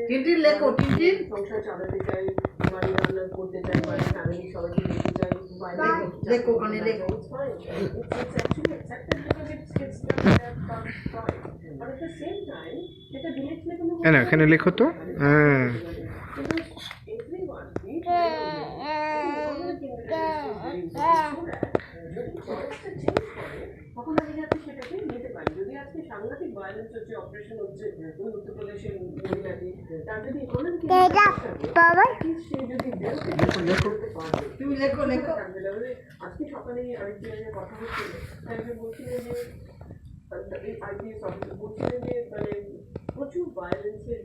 Tintin লেখো, Tintin. সংসার চালাতে চাই, বাড়ি রান্না করতে চাই, বাড়ির ফ্যামিলি সবাইকে দেখতে চাই, লেখো ওখানে লেখো। না এখানে লেখো তো। হ্যাঁ তখন আমি যাতে সেটাকে নিতে পারি। যদি আজকে সাংঘাতিক ভায়োলেন্স হচ্ছে, অপারেশন হচ্ছে উত্তরপ্রদেশের মহিলাটি, তার যদি সে যদি বেরোতে পারবে, তুমি লেখো লেখো। আজকে সকালে আরেকজনের কথা হচ্ছিল, একজন বলছিলেন যে আইপিএস অফিসার বলছিলেন যে মানে প্রচুর ভায়োলেন্সের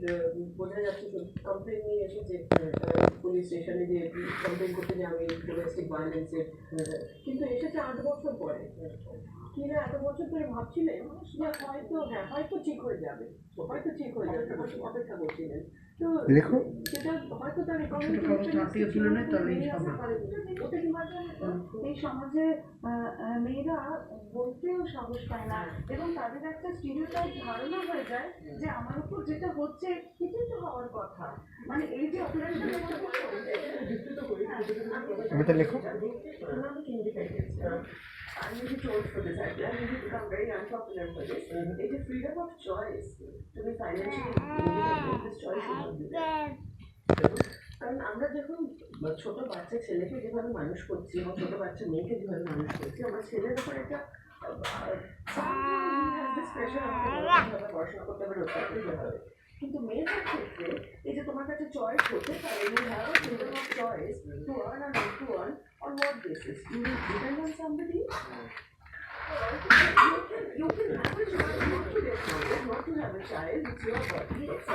বোঝা যাচ্ছে, কমপ্লেন নিয়ে এসেছে পুলিশ স্টেশনে যে কমপ্লেন করতে যে আমি ডোমেস্টিক ভায়োলেন্সের, কিন্তু এসেছে 8 বছর পরে। কিনা এত বছর ধরে ভাবছিলেন যে হয়তো হয়তো ঠিক হয়ে যাবে, হয়তো ঠিক হয়ে যাবে, অপেক্ষা করছিলেন। তো লেখো। সেটা হয়তো তার এই সমাজে মেয়েরা বলতেও সাহস পায় না, এবং তাদের একটা স্টিরিওটাইপ ধারণা হয়ে যায় যে আমার উপর যেটা হচ্ছে সেটাই তো হওয়ার কথা। মানে এই যে অপারেশন এটা লেখো। I'm really told for this idea. I need to become very unpopular for this. It is freedom of choice to be financially independent. This choice is not there. কারণ আমরা যখন ছোট বাচ্চা ছেলেকে যেভাবে মানুষ করছি এবং ছোট বাচ্চা মেয়েকে যেভাবে মানুষ করছি, আমার ছেলের উপর একটা পড়াশোনা করতে হবে, রোজগার করতে হবে। কিন্তু মেয়েদের ক্ষেত্রে এই যে তোমার কাছে চয়েস হতে পারে, you have a freedom of choice to earn or not to earn, on what basis? You will depend on somebody? You can have a choice not to get married, not to have a child, it's your body, etc.